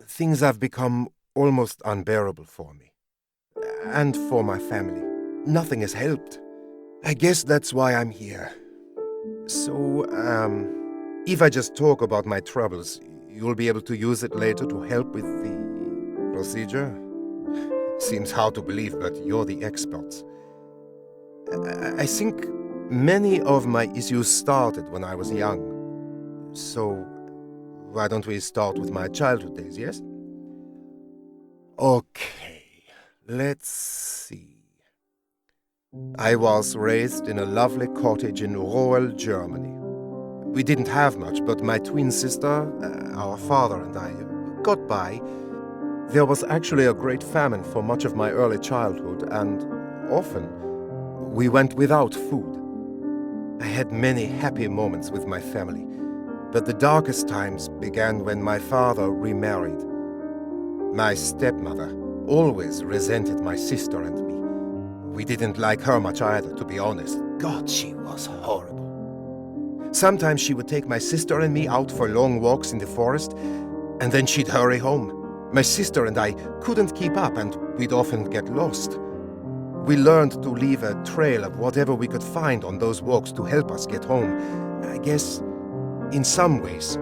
things have become almost unbearable for me. And for my family. Nothing has helped. I guess that's why I'm here. So, if I just talk about my troubles, you'll be able to use it later to help with the procedure? Seems hard to believe, but you're the experts. I think many of my issues started when I was young. So, why don't we start with my childhood days, yes? Okay, let's see. I was raised in a lovely cottage in rural Germany. We didn't have much, but my twin sister, our father and I got by. There was actually a great famine for much of my early childhood, and often we went without food. I had many happy moments with my family, but the darkest times began when my father remarried. My stepmother always resented my sister and me. We didn't like her much either, to be honest. God, she was horrible. Sometimes she would take my sister and me out for long walks in the forest, and then she'd hurry home. My sister and I couldn't keep up, and we'd often get lost. We learned to leave a trail of whatever we could find on those walks to help us get home. I guess, in some ways,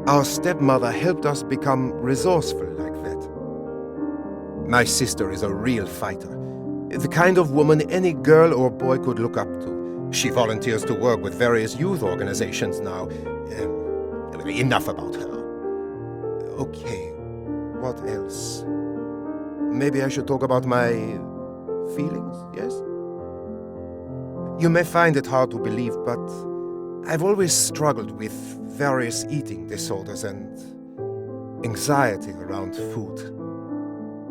our stepmother helped us become resourceful like that. My sister is a real fighter. The kind of woman any girl or boy could look up to. She volunteers to work with various youth organizations now. Enough about her. Okay, what else? Maybe I should talk about my feelings, yes? You may find it hard to believe, but I've always struggled with various eating disorders and anxiety around food.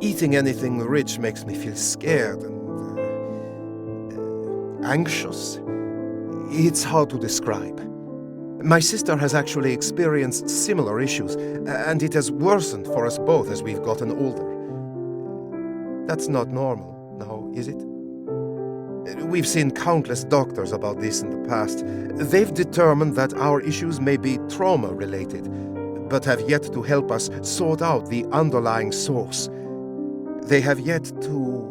Eating anything rich makes me feel scared and anxious. It's hard to describe. My sister has actually experienced similar issues, and it has worsened for us both as we've gotten older. That's not normal, now, is it? We've seen countless doctors about this in the past. They've determined that our issues may be trauma-related, but have yet to help us sort out the underlying source. They have yet to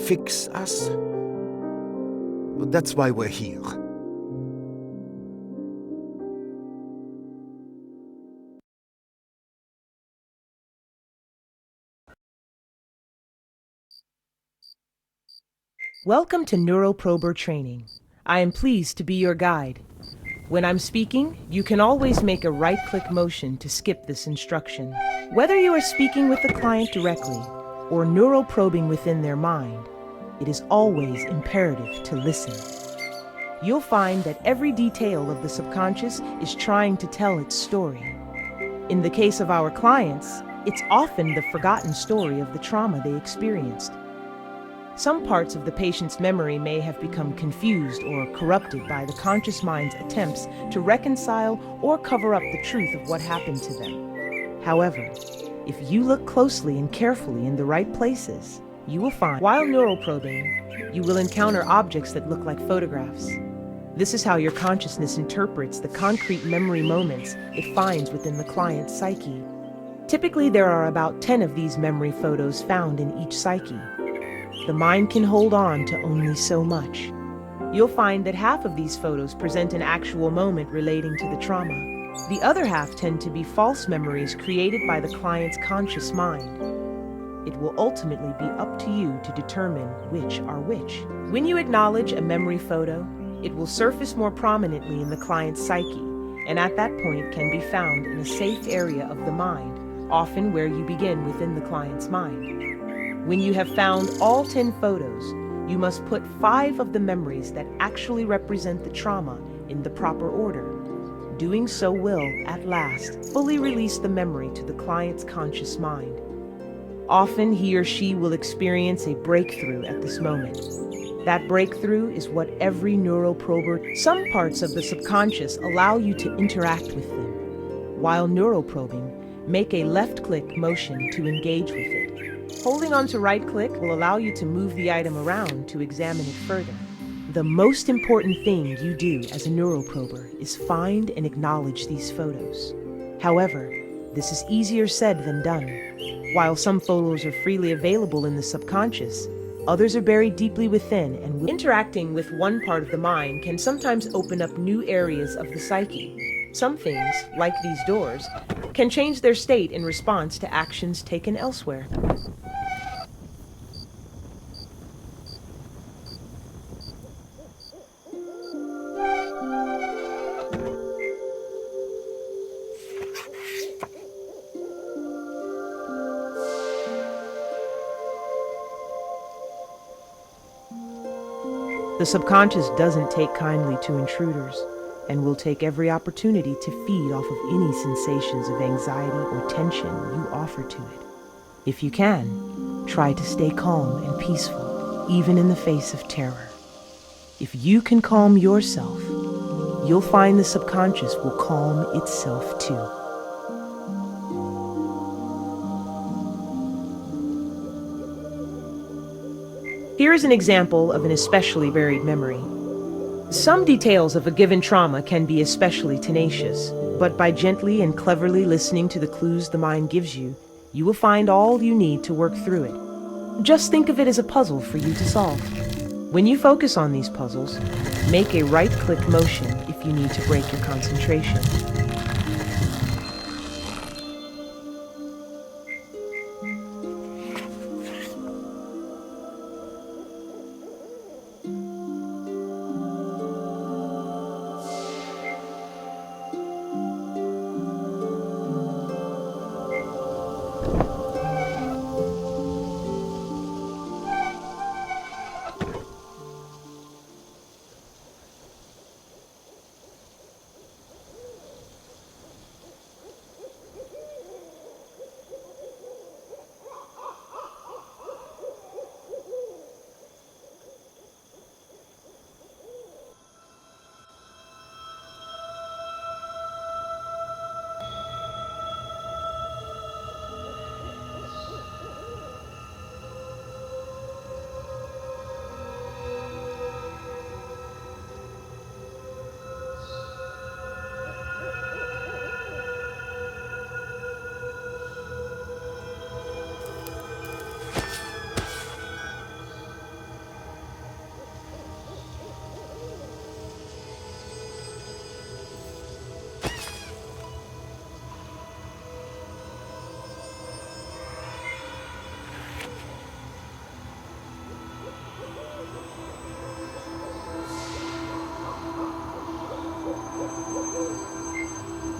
fix us. That's why we're here. Welcome to NeuroProber training. I am pleased to be your guide. When I'm speaking, you can always make a right-click motion to skip this instruction. Whether you are speaking with the client directly or neuroprobing within their mind, it is always imperative to listen. You'll find that every detail of the subconscious is trying to tell its story. In the case of our clients, it's often the forgotten story of the trauma they experienced. Some parts of the patient's memory may have become confused or corrupted by the conscious mind's attempts to reconcile or cover up the truth of what happened to them. However, if you look closely and carefully in the right places, you will find, while neuroprobing, you will encounter objects that look like photographs. This is how your consciousness interprets the concrete memory moments it finds within the client's psyche. Typically, there are about 10 of these memory photos found in each psyche. The mind can hold on to only so much. You'll find that half of these photos present an actual moment relating to the trauma. The other half tend to be false memories created by the client's conscious mind. It will ultimately be up to you to determine which are which. When you acknowledge a memory photo, it will surface more prominently in the client's psyche, and at that point can be found in a safe area of the mind, often where you begin within the client's mind. When you have found all 10 photos, you must put 5 of the memories that actually represent the trauma in the proper order. Doing so will, at last, fully release the memory to the client's conscious mind. Often he or she will experience a breakthrough at this moment. That breakthrough is what every neuroprober. Some parts of the subconscious allow you to interact with them, while neuroprobing, make a left-click motion to engage with it. Holding on to right-click will allow you to move the item around to examine it further. The most important thing you do as a neuroprober is find and acknowledge these photos. However, This is easier said than done. While some photos are freely available in the subconscious, others are buried deeply within, and interacting with one part of the mind can sometimes open up new areas of the psyche. Some things, like these doors, can change their state in response to actions taken elsewhere. The subconscious doesn't take kindly to intruders and will take every opportunity to feed off of any sensations of anxiety or tension you offer to it. If you can, try to stay calm and peaceful, even in the face of terror. If you can calm yourself, you'll find the subconscious will calm itself too. Here is an example of an especially buried memory. Some details of a given trauma can be especially tenacious, but by gently and cleverly listening to the clues the mind gives you, you will find all you need to work through it. Just think of it as a puzzle for you to solve. When you focus on these puzzles, make a right-click motion if you need to break your concentration.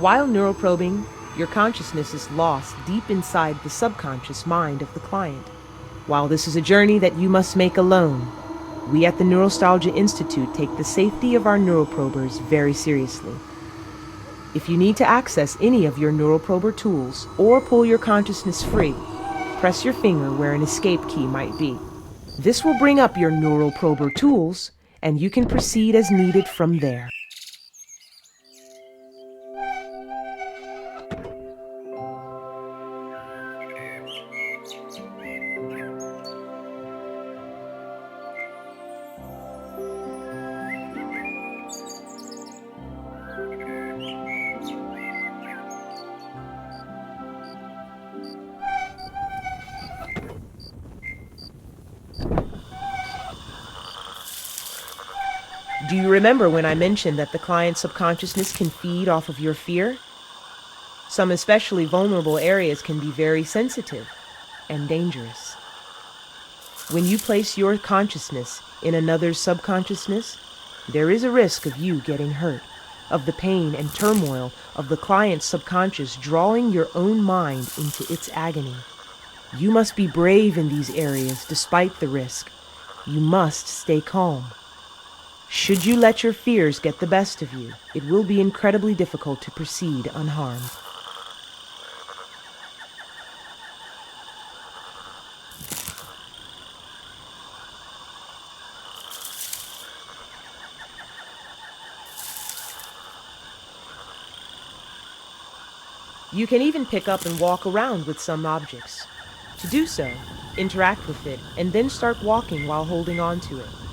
While neuroprobing, your consciousness is lost deep inside the subconscious mind of the client. While this is a journey that you must make alone, we at the Neurostalgia Institute take the safety of our neuroprobers very seriously. If you need to access any of your neuroprober tools or pull your consciousness free, press your finger where an escape key might be. This will bring up your neuroprober tools, and you can proceed as needed from there. Do you remember when I mentioned that the client's subconsciousness can feed off of your fear? Some especially vulnerable areas can be very sensitive and dangerous. When you place your consciousness in another's subconsciousness, there is a risk of you getting hurt, of the pain and turmoil of the client's subconscious drawing your own mind into its agony. You must be brave in these areas despite the risk. You must stay calm. Should you let your fears get the best of you, it will be incredibly difficult to proceed unharmed. You can even pick up and walk around with some objects. To do so, interact with it and then start walking while holding on to it.